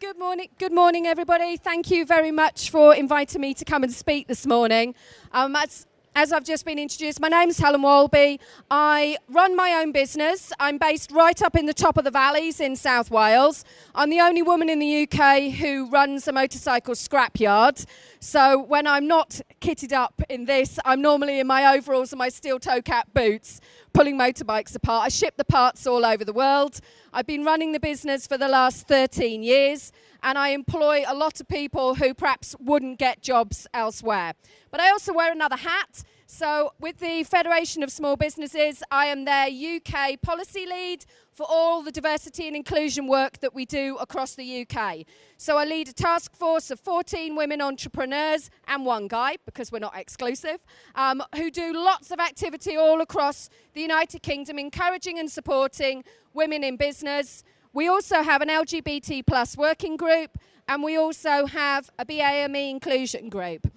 Good morning, everybody. Thank you very much for inviting me to come and speak this morning. As I've just been introduced, my name's Helen Walby. I run my own business. I'm based right up in the top of the valleys in South Wales. I'm the only woman in the UK who runs a motorcycle scrapyard. So when I'm not kitted up in this, I'm normally in my overalls and my steel toe cap boots, pulling motorbikes apart. I ship the parts all over the world. I've been running the business for the last 13 years, and I employ a lot of people who perhaps wouldn't get jobs elsewhere. But I also wear another hat. So with the Federation of Small Businesses, I am their UK policy lead for all the diversity and inclusion work that we do across the UK. So I lead a task force of 14 women entrepreneurs and one guy, because we're not exclusive, who do lots of activity all across the United Kingdom, encouraging and supporting women in business. We also have an LGBT plus working group, and we also have a BAME inclusion group.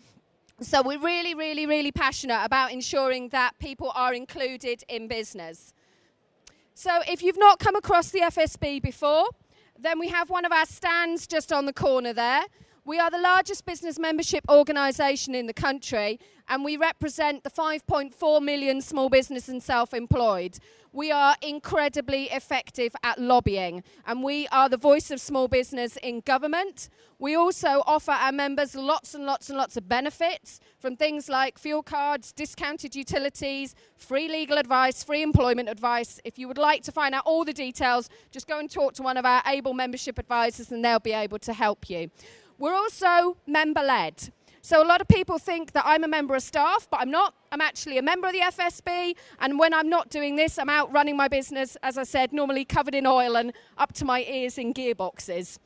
So we're really passionate about ensuring that people are included in business. So if you've not come across the FSB before, then we have one of our stands just on the corner there. We are the largest business membership organisation in the country, and we represent the 5.4 million small business and self-employed. We are incredibly effective at lobbying, and we are the voice of small business in government. We also offer our members lots and lots of benefits, from things like fuel cards, discounted utilities, free legal advice, free employment advice. If you would like to find out all the details, just go and talk to one of our able membership advisors and they'll be able to help you. We're also member-led. So a lot of people think that I'm a member of staff, but I'm not. I'm actually a member of the FSB, and when I'm not doing this, I'm out running my business, as I said, normally covered in oil and up to my ears in gearboxes.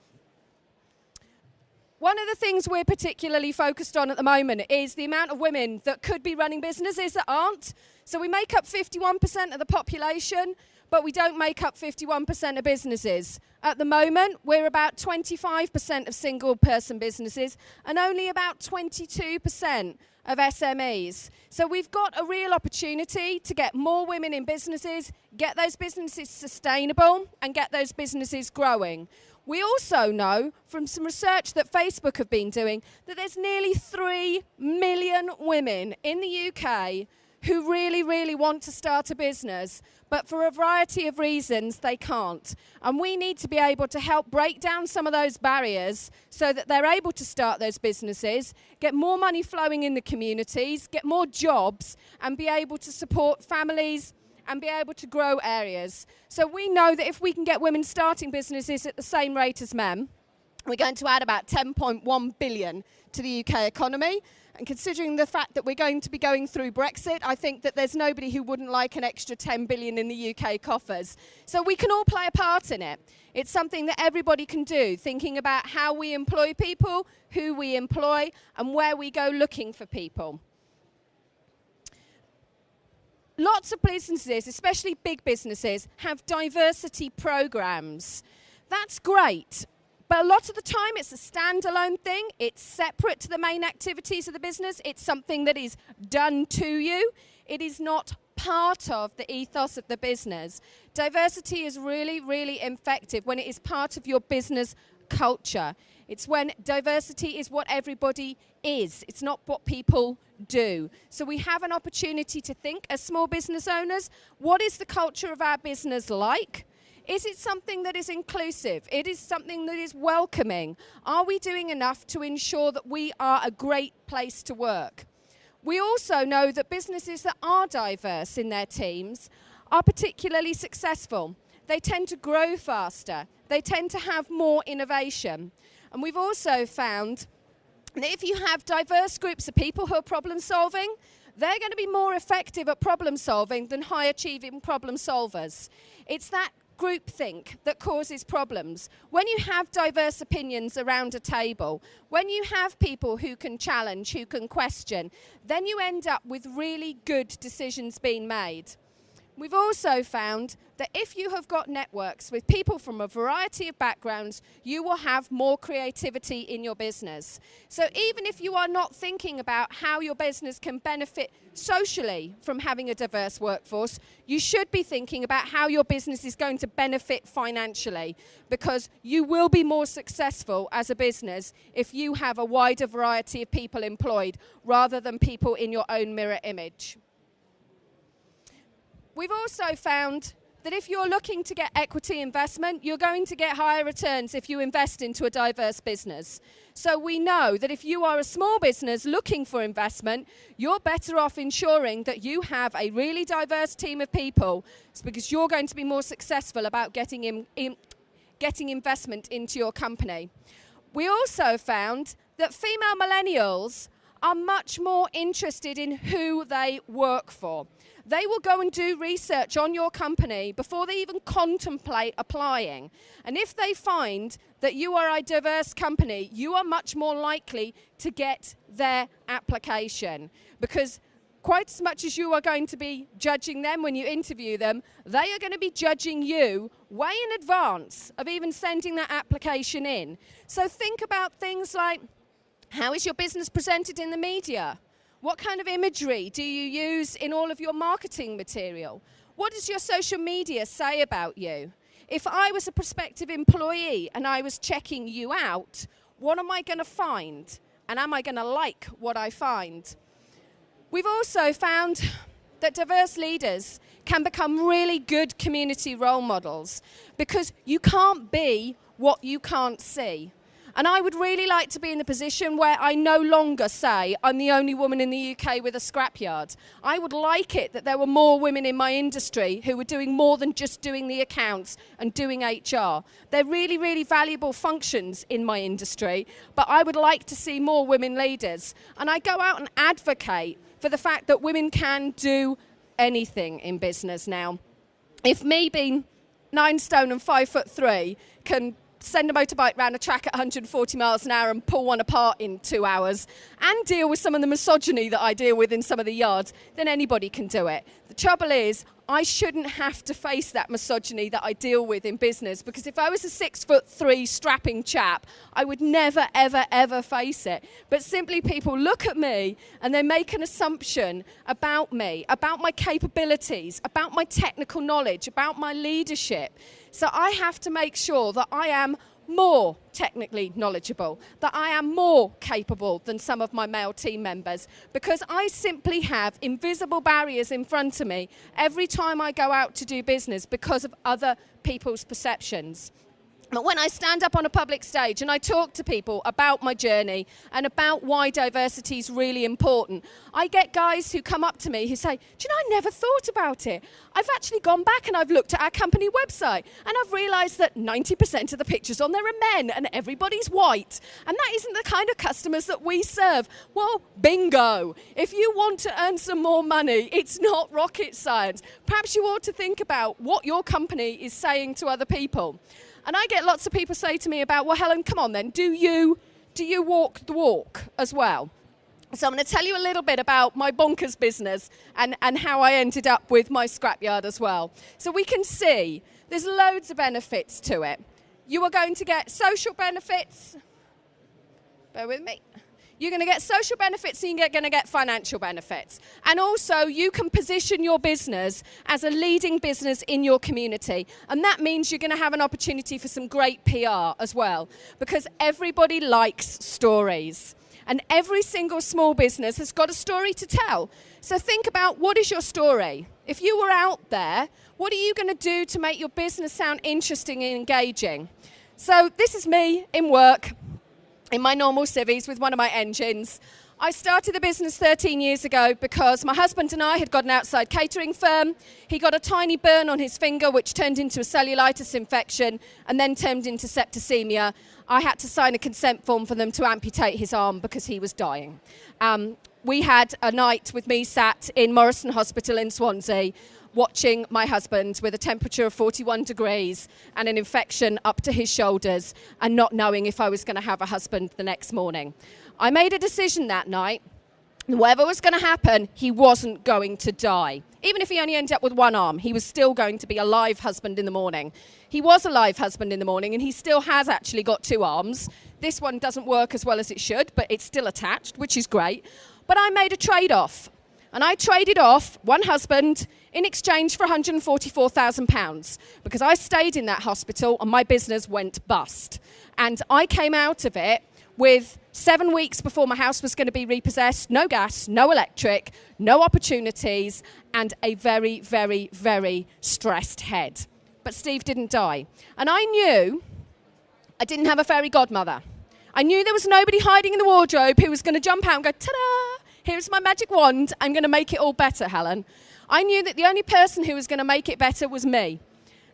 One of the things we're particularly focused on at the moment is the amount of women that could be running businesses that aren't. So we make up 51% of the population, but we don't make up 51% of businesses. At the moment, we're about 25% of single-person businesses and only about 22% of SMEs. So we've got a real opportunity to get more women in businesses, get those businesses sustainable, and get those businesses growing. We also know from some research that Facebook have been doing that there's nearly 3 million women in the UK who really want to start a business, but for a variety of reasons they can't. And we need to be able to help break down some of those barriers so that they're able to start those businesses, get more money flowing in the communities, get more jobs, and be able to support families and be able to grow areas. So we know that if we can get women starting businesses at the same rate as men, we're going to add about 10.1 billion to the UK economy. And considering the fact that we're going to be going through Brexit, I think that there's nobody who wouldn't like an extra 10 billion in the UK coffers. So we can all play a part in it. It's something that everybody can do, thinking about how we employ people, who we employ, and where we go looking for people. Lots of businesses, especially big businesses, have diversity programs. That's great. But a lot of the time it's a standalone thing. It's separate to the main activities of the business. It's something that is done to you. It is not part of the ethos of the business. Diversity is really effective when it is part of your business culture. It's when diversity is what everybody is. It's not what people do. So we have an opportunity to think as small business owners, what is the culture of our business like? Is it something that is inclusive? It is something that is welcoming? Are we doing enough to ensure that we are a great place to work? We also know that businesses that are diverse in their teams are particularly successful. They tend to grow faster. They tend to have more innovation. And we've also found that if you have diverse groups of people who are problem solving, they're going to be more effective at problem solving than high achieving problem solvers. It's that groupthink that causes problems. When you have diverse opinions around a table, when you have people who can challenge, who can question, then you end up with really good decisions being made. We've also found that if you have got networks with people from a variety of backgrounds, you will have more creativity in your business. So even if you are not thinking about how your business can benefit socially from having a diverse workforce, you should be thinking about how your business is going to benefit financially, because you will be more successful as a business if you have a wider variety of people employed rather than people in your own mirror image. We've also found that if you're looking to get equity investment, you're going to get higher returns if you invest into a diverse business. So we know that if you are a small business looking for investment, you're better off ensuring that you have a really diverse team of people, because you're going to be more successful about getting investment into your company. We also found that female millennials are much more interested in who they work for. They will go and do research on your company before they even contemplate applying. And if they find that you are a diverse company, you are much more likely to get their application. Because quite as much as you are going to be judging them when you interview them, they are going to be judging you way in advance of even sending that application in. So think about things like, how is your business presented in the media? What kind of imagery do you use in all of your marketing material? What does your social media say about you? If I was a prospective employee and I was checking you out, what am I going to find? And am I going to like what I find? We've also found that diverse leaders can become really good community role models, because you can't be what you can't see. And I would really like to be in the position where I no longer say I'm the only woman in the UK with a scrapyard. I would like it that there were more women in my industry who were doing more than just doing the accounts and doing HR. They're really, really valuable functions in my industry, but I would like to see more women leaders. And I go out and advocate for the fact that women can do anything in business now. If me being 9 stone and 5'3" can send a motorbike round a track at 140 miles an hour and pull one apart in 2 hours and deal with some of the misogyny that I deal with in some of the yards, then anybody can do it. The trouble is, I shouldn't have to face that misogyny that I deal with in business, because if I was a 6'3" strapping chap, I would never, ever, ever face it. But simply people look at me and they make an assumption about me, about my capabilities, about my technical knowledge, about my leadership. So I have to make sure that I am more technically knowledgeable, that I am more capable than some of my male team members, because I simply have invisible barriers in front of me every time I go out to do business because of other people's perceptions. But when I stand up on a public stage and I talk to people about my journey and about why diversity is really important, I get guys who come up to me who say, do you know, I never thought about it. I've actually gone back and I've looked at our company website and I've realised that 90% of the pictures on there are men and everybody's white. And that isn't the kind of customers that we serve. Well, bingo. If you want to earn some more money, it's not rocket science. Perhaps you ought to think about what your company is saying to other people. And I get lots of people say to me about, well, Helen, come on then, do you walk the walk as well? So I'm going to tell you a little bit about my bonkers business and how I ended up with my scrapyard as well. So we can see there's loads of benefits to it. You are going to get social benefits. Bear with me. You're going to get social benefits and you're going to get financial benefits. And also you can position your business as a leading business in your community. And that means you're going to have an opportunity for some great PR as well, because everybody likes stories. And every single small business has got a story to tell. So think about, what is your story? If you were out there, what are you going to do to make your business sound interesting and engaging? So this is me in work, in my normal civvies with one of my engines. I started the business 13 years ago because my husband and I had got an outside catering firm. He got a tiny burn on his finger, which turned into a cellulitis infection and then turned into septicemia. I had to sign a consent form for them to amputate his arm because he was dying. We had a night with me sat in Morrison Hospital in Swansea, watching my husband with a temperature of 41 degrees and an infection up to his shoulders, and not knowing if I was going to have a husband the next morning. I made a decision that night Whatever was going to happen, he wasn't going to die. Even if he only ended up with one arm, he was still going to be a live husband in the morning. He was a live husband in the morning, and he still has actually got 2 arms. This one doesn't work as well as it should, but it's still attached, which is great. But I made a trade-off, and I traded off one husband in exchange for £144,000 because I stayed in that hospital and my business went bust. And I came out of it with 7 weeks before my house was going to be repossessed, no gas, no electric, no opportunities, and a very, very, very stressed head. But Steve didn't die. And I knew I didn't have a fairy godmother. I knew there was nobody hiding in the wardrobe who was going to jump out and go, ta-da, here's my magic wand, I'm going to make it all better, Helen. I knew that the only person who was going to make it better was me.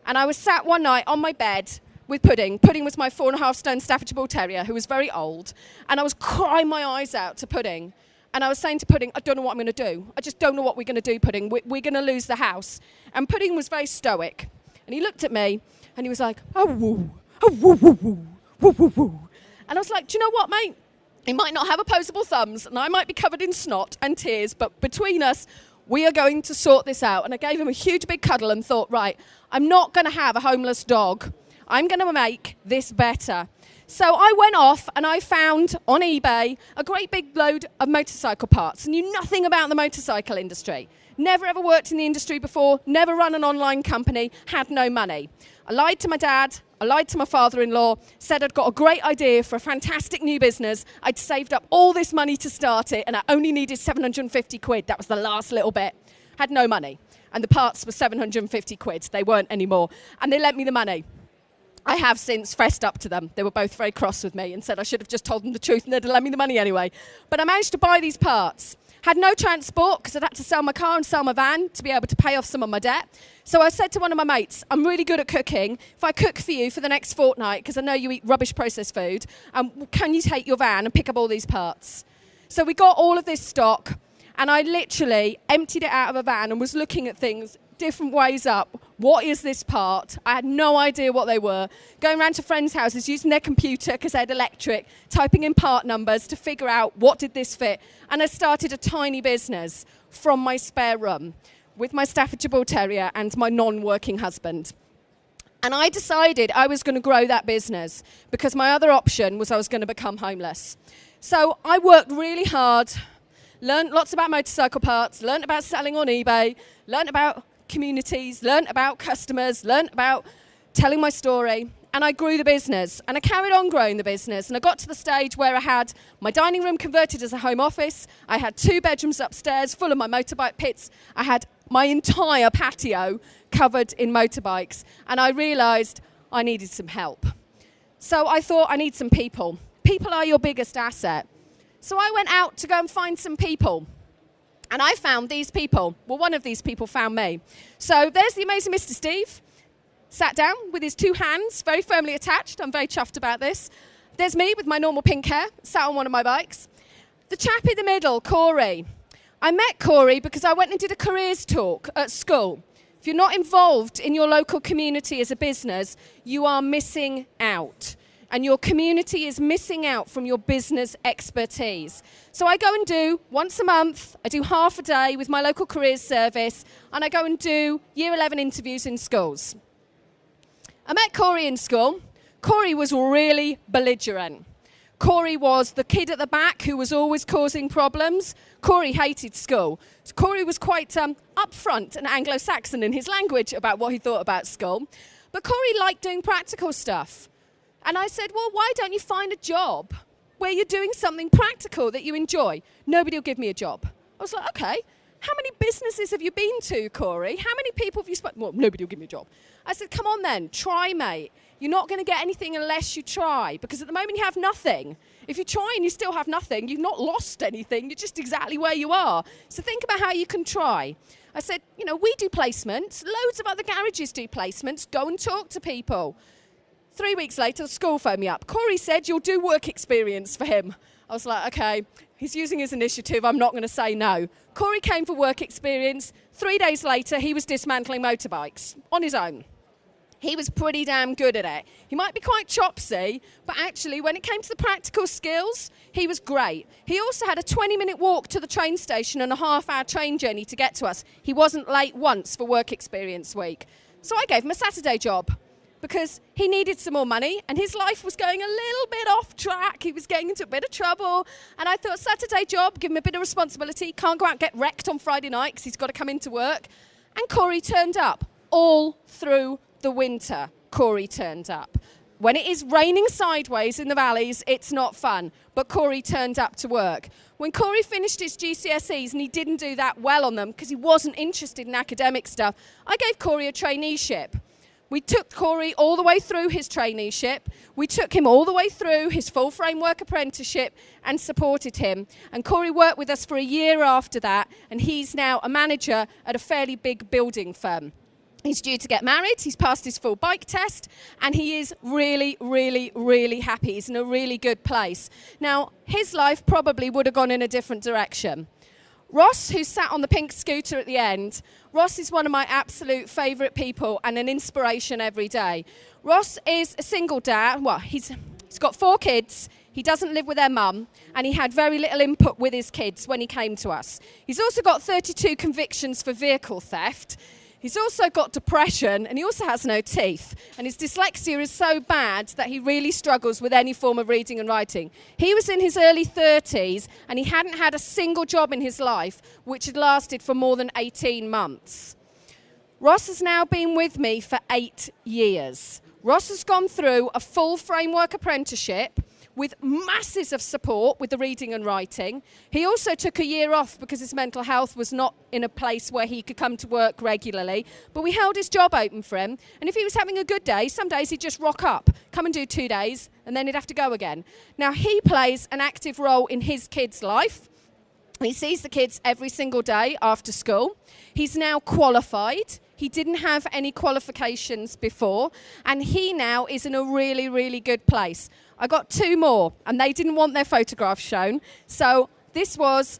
And I was sat one night on my bed with Pudding. Pudding was my 4.5-stone Staffordshire Bull Terrier who was very old. And I was crying my eyes out to Pudding. And I was saying to Pudding, I don't know what I'm going to do. I just don't know what we're going to do, Pudding. We're going to lose the house. And Pudding was very stoic. And he looked at me and he was like, oh, woo, oh, woo, woo, woo, woo, woo, woo. And I was like, do you know what, mate? He might not have opposable thumbs and I might be covered in snot and tears, but between us, we are going to sort this out. And I gave him a huge big cuddle and thought, right, I'm not going to have a homeless dog. I'm going to make this better. So I went off and I found on eBay a great big load of motorcycle parts. Knew nothing about the motorcycle industry. Never ever worked in the industry before, never run an online company, had no money. I lied to my dad, I lied to my father-in-law, said I'd got a great idea for a fantastic new business. I'd saved up all this money to start it and I only needed 750 quid. That was the last little bit. Had no money. And the parts were 750 quid. They weren't anymore. And they lent me the money. I have since fessed up to them. They were both very cross with me and said I should have just told them the truth and they'd lend me the money anyway. But I managed to buy these parts. Had no transport because I'd had to sell my car and sell my van to be able to pay off some of my debt. So I said to one of my mates, I'm really good at cooking. If I cook for you for the next fortnight, because I know you eat rubbish processed food, can you take your van and pick up all these parts? So we got all of this stock and I literally emptied it out of a van and was looking at things different ways up. What is this part? I had no idea what they were. Going around to friends' houses, using their computer because they had electric, typing in part numbers to figure out what did this fit. And I started a tiny business from my spare room with my Staffordshire Bull Terrier and my non-working husband. And I decided I was going to grow that business because my other option was I was going to become homeless. So I worked really hard, learned lots about motorcycle parts, learned about selling on eBay, learned about communities, learnt about customers, learnt about telling my story, and I grew the business. And I carried on growing the business, and I got to the stage where I had my dining room converted as a home office, I had 2 bedrooms upstairs full of my motorbike pits, I had my entire patio covered in motorbikes, and I realised I needed some help. So I thought I need some people. People are your biggest asset. So I went out to go and find some people. And I found these people. Well, one of these people found me. So there's the amazing Mr. Steve, sat down with his 2 hands, very firmly attached. I'm very chuffed about this. There's me with my normal pink hair, sat on one of my bikes. The chap in the middle, Corey. I met Corey because I went and did a careers talk at school. If you're not involved in your local community as a business, you are missing out. And your community is missing out from your business expertise. So I go and do, once a month, I do half a day with my local careers service, and I go and do Year 11 interviews in schools. I met Corey in school. Corey was really belligerent. Corey was the kid at the back who was always causing problems. Corey hated school. So Corey was quite upfront and Anglo-Saxon in his language about what he thought about school. But Corey liked doing practical stuff. And I said, well, why don't you find a job where you're doing something practical that you enjoy? Nobody will give me a job. I was like, okay, how many businesses have you been to, Corey? How many people have you spoken? Well, nobody will give me a job. I said, come on then, try, mate. You're not going to get anything unless you try, because at the moment you have nothing. If you try and you still have nothing, you've not lost anything. You're just exactly where you are. So think about how you can try. I said, you know, we do placements. Loads of other garages do placements. Go and talk to people. 3 weeks later, the school phoned me up. Corey said, you'll do work experience for him. I was like, okay, he's using his initiative. I'm not going to say no. Corey came for work experience. 3 days later, he was dismantling motorbikes on his own. He was pretty damn good at it. He might be quite chopsy, but actually when it came to the practical skills, he was great. He also had a 20-minute walk to the train station and a half-hour train journey to get to us. He wasn't late once for work experience week. So I gave him a Saturday job because he needed some more money and his life was going a little bit off track. He was getting into a bit of trouble. And I thought, Saturday job, give him a bit of responsibility. Can't go out and get wrecked on Friday night because he's got to come into work. And Corey turned up all through the winter. Corey turned up. When it is raining sideways in the valleys, it's not fun, but Corey turned up to work. When Corey finished his GCSEs and he didn't do that well on them because he wasn't interested in academic stuff, I gave Corey a traineeship. We took Corey all the way through his traineeship. We took him all the way through his full framework apprenticeship and supported him. And Corey worked with us for a year after that, and he's now a manager at a fairly big building firm. He's due to get married, he's passed his full bike test, and he is really, really, really happy. He's in a really good place. Now, his life probably would have gone in a different direction. Ross, who sat on the pink scooter at the end, Ross is one of my absolute favourite people and an inspiration every day. Ross is a single dad. Well, he's got 4 kids. He doesn't live with their mum, and he had very little input with his kids when he came to us. He's also got 32 convictions for vehicle theft. He's also got depression, and he also has no teeth. And his dyslexia is so bad that he really struggles with any form of reading and writing. He was in his early 30s, and he hadn't had a single job in his life, which had lasted for more than 18 months. Ross has now been with me for 8 years. Ross has gone through a full framework apprenticeship with masses of support with the reading and writing. He also took a year off because his mental health was not in a place where he could come to work regularly. But we held his job open for him. And if he was having a good day, some days he'd just rock up, come and do 2 days, and then he'd have to go again. Now, he plays an active role in his kids' life. He sees the kids every single day after school. He's now qualified. He didn't have any qualifications before, and he now is in a really, really good place. I got 2 more, and they didn't want their photographs shown, so this was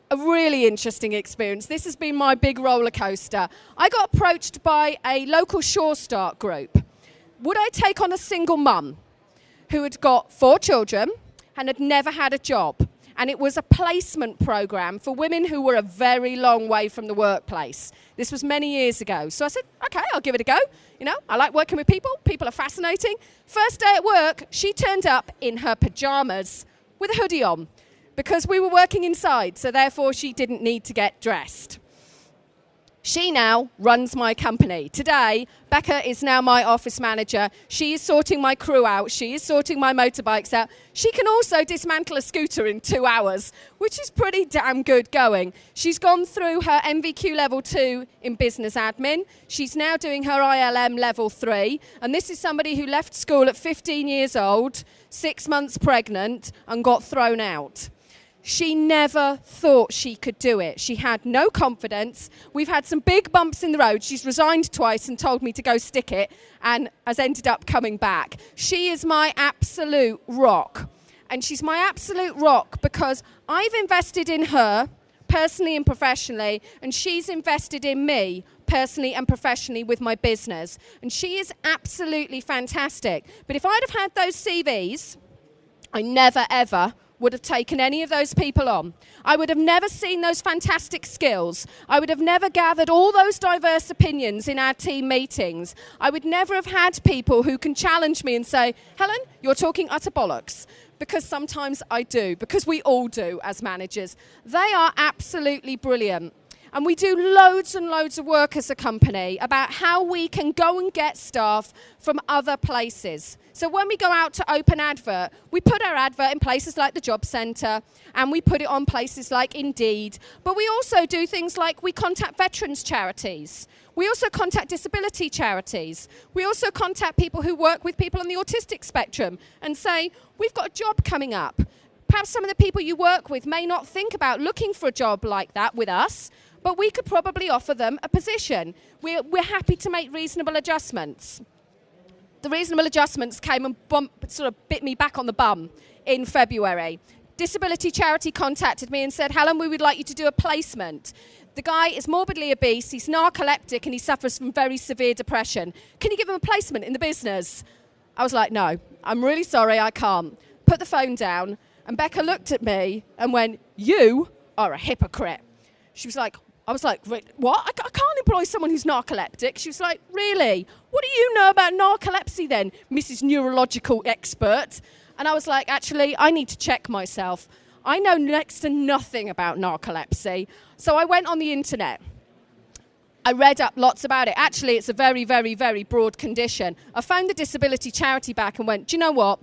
a really interesting experience. This has been my big roller coaster. I got approached by a local Sure Start group. Would I take on a single mum who had got 4 children and had never had a job? And it was a placement program for women who were a very long way from the workplace. This was many years ago. So I said, okay, I'll give it a go. You know, I like working with people. People are fascinating. First day at work, she turned up in her pajamas with a hoodie on because we were working inside, so therefore she didn't need to get dressed. She now runs my company. Today, Becca is now my office manager. She is sorting my crew out. She is sorting my motorbikes out. She can also dismantle a scooter in 2 hours, which is pretty damn good going. She's gone through her MVQ level 2 in business admin. She's now doing her ILM level 3. And this is somebody who left school at 15 years old, 6 months pregnant, and got thrown out. She never thought she could do it. She had no confidence. We've had some big bumps in the road. She's resigned twice and told me to go stick it and has ended up coming back. She is my absolute rock. And she's my absolute rock because I've invested in her personally and professionally, and she's invested in me personally and professionally with my business. And she is absolutely fantastic. But if I'd have had those CVs, I never, ever would have taken any of those people on. I would have never seen those fantastic skills. I would have never gathered all those diverse opinions in our team meetings. I would never have had people who can challenge me and say, Helen, you're talking utter bollocks. Because sometimes I do, because we all do as managers. They are absolutely brilliant. And we do loads and loads of work as a company about how we can go and get staff from other places. So when we go out to open advert, we put our advert in places like the Job Centre, and we put it on places like Indeed. But we also do things like we contact veterans charities. We also contact disability charities. We also contact people who work with people on the autistic spectrum and say, we've got a job coming up. Perhaps some of the people you work with may not think about looking for a job like that with us, but we could probably offer them a position. We're happy to make reasonable adjustments. The reasonable adjustments came and sort of bit me back on the bum in February. Disability charity contacted me and said, Helen, we would like you to do a placement. The guy is morbidly obese, he's narcoleptic, and he suffers from very severe depression. Can you give him a placement in the business? I was like, no, I'm really sorry, I can't. Put the phone down, and Becca looked at me and went, you are a hypocrite. She was like, I was like, what? I can't employ someone who's narcoleptic. She was like, really? What do you know about narcolepsy then, Mrs. Neurological Expert? And I was like, actually, I need to check myself. I know next to nothing about narcolepsy. So I went on the internet. I read up lots about it. Actually, it's a very, very, very broad condition. I phoned the disability charity back and went, do you know what?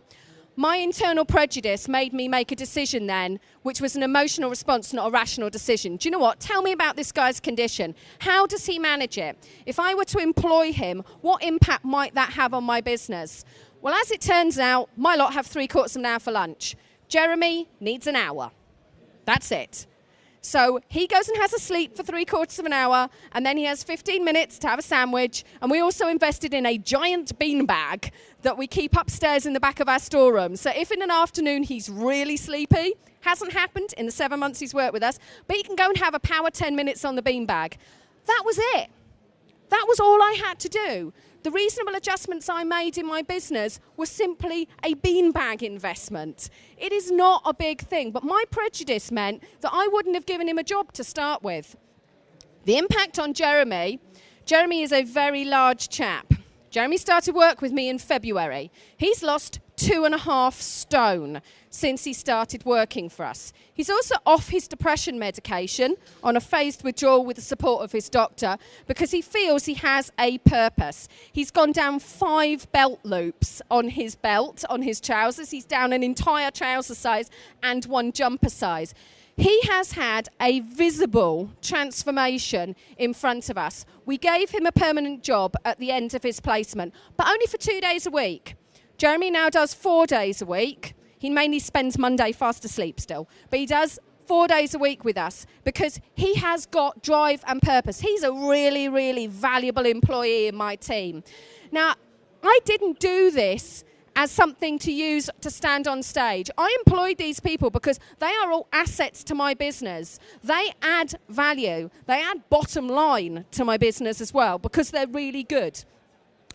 My internal prejudice made me make a decision then, which was an emotional response, not a rational decision. Do you know what? Tell me about this guy's condition. How does he manage it? If I were to employ him, what impact might that have on my business? Well, as it turns out, my lot have 3/4 of an hour for lunch. Jeremy needs an hour. That's it. So he goes and has a sleep for 3/4 of an hour, and then he has 15 minutes to have a sandwich. And we also invested in a giant beanbag that we keep upstairs in the back of our storeroom. So if in an afternoon he's really sleepy, hasn't happened in the 7 months he's worked with us, but he can go and have a power 10 minutes on the beanbag. That was it. That was all I had to do. The reasonable adjustments I made in my business were simply a beanbag investment. It is not a big thing, but my prejudice meant that I wouldn't have given him a job to start with. The impact on Jeremy is a very large chap. Jeremy started work with me in February. He's lost 2.5 stone since he started working for us. He's also off his depression medication on a phased withdrawal with the support of his doctor because he feels he has a purpose. He's gone down 5 belt loops on his belt, on his trousers. He's down an entire trouser size and 1 jumper size. He has had a visible transformation in front of us. We gave him a permanent job at the end of his placement, but only for 2 days a week. Jeremy now does 4 days a week. He mainly spends Monday fast asleep still, but he does 4 days a week with us because he has got drive and purpose. He's a really, really valuable employee in my team. Now, I didn't do this as something to use to stand on stage. I employed these people because they are all assets to my business. They add value. They add bottom line to my business as well because they're really good.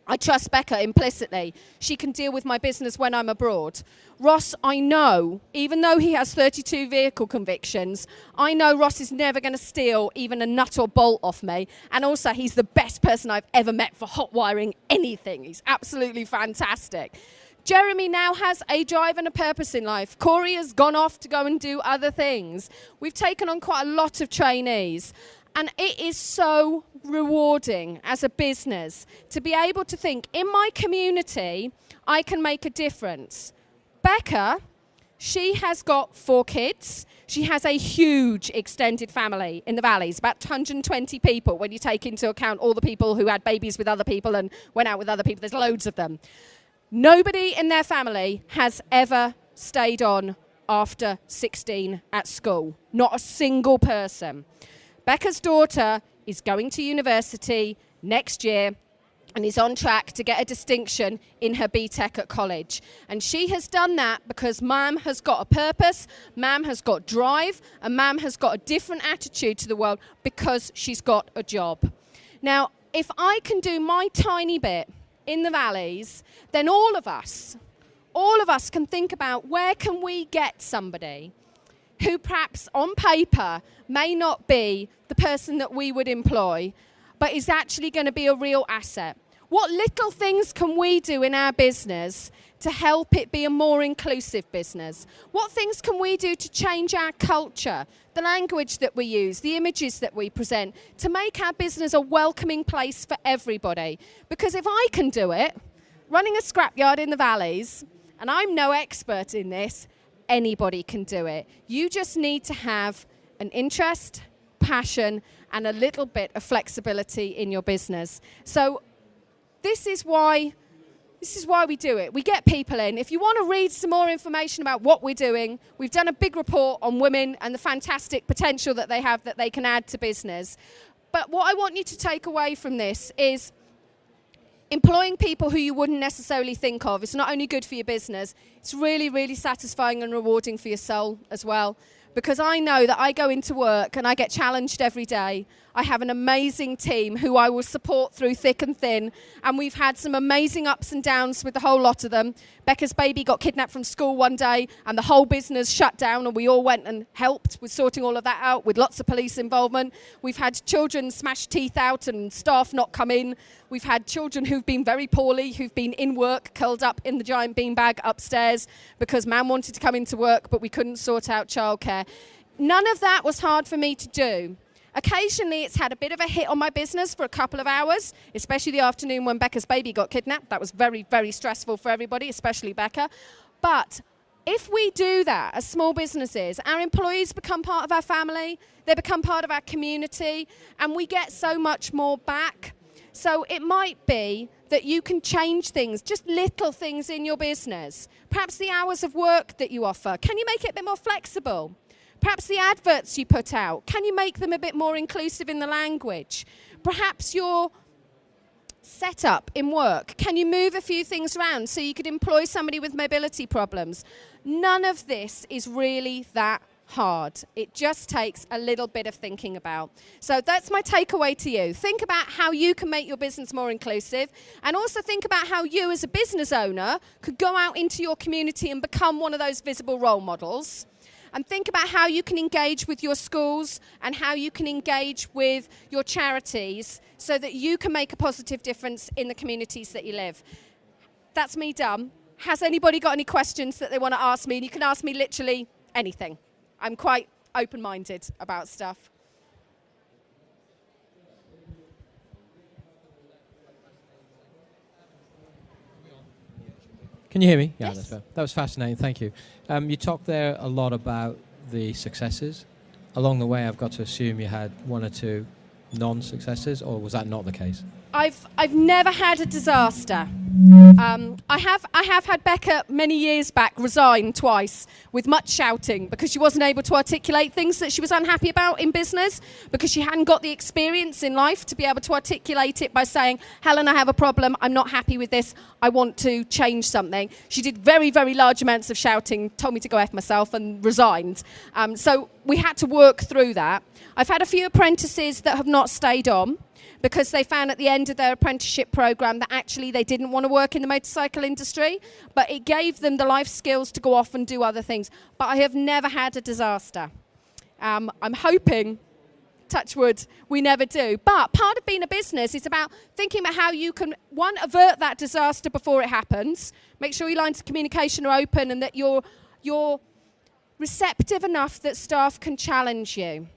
I trust Becca implicitly. She can deal with my business when I'm abroad. Ross, I know, even though he has 32 vehicle convictions, I know Ross is never going to steal even a nut or bolt off me. And also, he's the best person I've ever met for hot wiring anything. He's absolutely fantastic. Jeremy now has a drive and a purpose in life. Corey has gone off to go and do other things. We've taken on quite a lot of trainees. And it is so rewarding as a business to be able to think, in my community, I can make a difference. Becca, she has got 4 kids. She has a huge extended family in the valleys, about 120 people when you take into account all the people who had babies with other people and went out with other people. There's loads of them. Nobody in their family has ever stayed on after 16 at school. Not a single person. Becca's daughter is going to university next year and is on track to get a distinction in her BTEC at college. And she has done that because Mum has got a purpose, Mum has got drive, and Mum has got a different attitude to the world because she's got a job. Now, if I can do my tiny bit in the valleys, then all of us can think about where can we get somebody who perhaps on paper may not be the person that we would employ, but is actually going to be a real asset. What little things can we do in our business to help it be a more inclusive business? What things can we do to change our culture, the language that we use, the images that we present, to make our business a welcoming place for everybody? Because if I can do it, running a scrapyard in the valleys, and I'm no expert in this, anybody can do it. You just need to have an interest, passion, and a little bit of flexibility in your business. So this is why we do it. We get people in. If you want to read some more information about what we're doing, we've done a big report on women and the fantastic potential that they have that they can add to business. But what I want you to take away from this is employing people who you wouldn't necessarily think of. It's not only good for your business, it's really, really satisfying and rewarding for your soul as well. because I know that I go into work and I get challenged every day. I have an amazing team who I will support through thick and thin, and we've had some amazing ups and downs with the whole lot of them. Becca's baby got kidnapped from school one day and the whole business shut down, and we all went and helped with sorting all of that out with lots of police involvement. We've had children smash teeth out and staff not come in. We've had children who've been very poorly, who've been in work, curled up in the giant beanbag upstairs because man wanted to come into work but we couldn't sort out childcare. None of that was hard for me to do. Occasionally, it's had a bit of a hit on my business for a couple of hours, especially the afternoon when Becca's baby got kidnapped. That was very, very stressful for everybody, especially Becca. But if we do that as small businesses, our employees become part of our family, they become part of our community, and we get so much more back. So it might be that you can change things, just little things in your business. Perhaps the hours of work that you offer. Can you make it a bit more flexible? Perhaps the adverts you put out, can you make them a bit more inclusive in the language? Perhaps your setup in work, can you move a few things around so you could employ somebody with mobility problems? None of this is really that hard. It just takes a little bit of thinking about. So that's my takeaway to you. Think about how you can make your business more inclusive, and also think about how you as a business owner could go out into your community and become one of those visible role models. And think about how you can engage with your schools and how you can engage with your charities so that you can make a positive difference in the communities that you live. That's me done. Has anybody got any questions that they want to ask me? And you can ask me literally anything. I'm quite open-minded about stuff. Can you hear me? Yeah, Yes. that's fair. That was fascinating. Thank you. You talked there a lot about the successes. Along the way, I've got to assume you had one or two non-successes, or was that not the case? I've never had a disaster. I have had Becca many years back resign twice with much shouting because she wasn't able to articulate things that she was unhappy about in business, because she hadn't got the experience in life to be able to articulate it by saying, Helen, I have a problem, I'm not happy with this, I want to change something. She did very, very large amounts of shouting, told me to go F myself, and resigned. So we had to work through that. I've had a few apprentices that have not stayed on, because they found at the end of their apprenticeship program that actually they didn't want to work in the motorcycle industry, but it gave them the life skills to go off and do other things. But I have never had a disaster. I'm hoping, touch wood, we never do. But part of being a business is about thinking about how you can, one, avert that disaster before it happens, make sure your lines of communication are open and that you're receptive enough that staff can challenge you.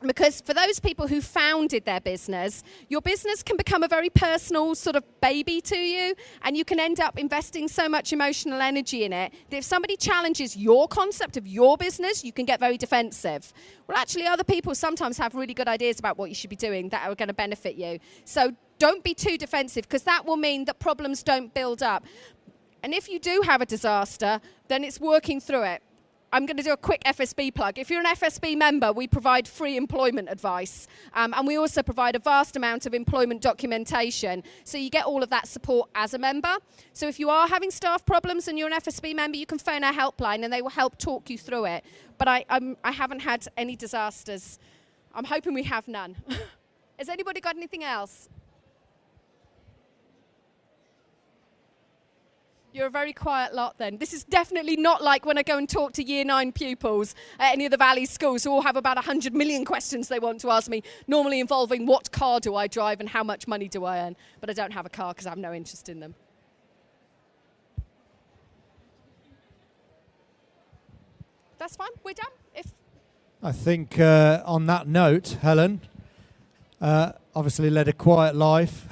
Because for those people who founded their business, your business can become a very personal sort of baby to you, and you can end up investing so much emotional energy in it that if somebody challenges your concept of your business, you can get very defensive. Well, actually, other people sometimes have really good ideas about what you should be doing that are going to benefit you. So don't be too defensive, because that will mean that problems don't build up. And if you do have a disaster, then it's working through it. I'm going to do a quick FSB plug. If you're an FSB member, we provide free employment advice. And we also provide a vast amount of employment documentation. So you get all of that support as a member. So if you are having staff problems and you're an FSB member, you can phone our helpline and they will help talk you through it. But I haven't had any disasters. I'm hoping we have none. Has anybody got anything else? You're a very quiet lot then. This is definitely not like when I go and talk to year 9 pupils at any of the Valley schools who all have about 100 million questions they want to ask me, normally involving what car do I drive and how much money do I earn. But I don't have a car because I have no interest in them. That's fine. We're done. I think on that note, Helen, obviously led a quiet life.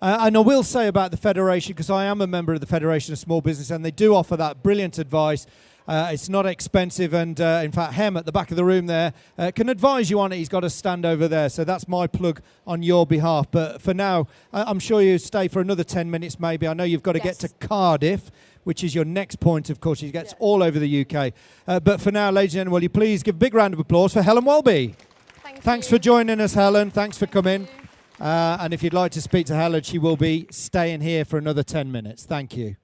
And I will say about the Federation, because I am a member of the Federation of Small Business, and they do offer that brilliant advice. It's not expensive, and in fact, Hem at the back of the room there can advise you on it. He's got a stand over there, so that's my plug on your behalf. But for now, I'm sure you stay for another 10 minutes maybe. I know you've got to get to Cardiff, which is your next point, of course. She gets all over the UK. But for now, ladies and gentlemen, will you please give a big round of applause for Helen Welby. Thanks for joining us, Helen. Thanks for coming. And if you'd like to speak to Helen, she will be staying here for another 10 minutes. Thank you.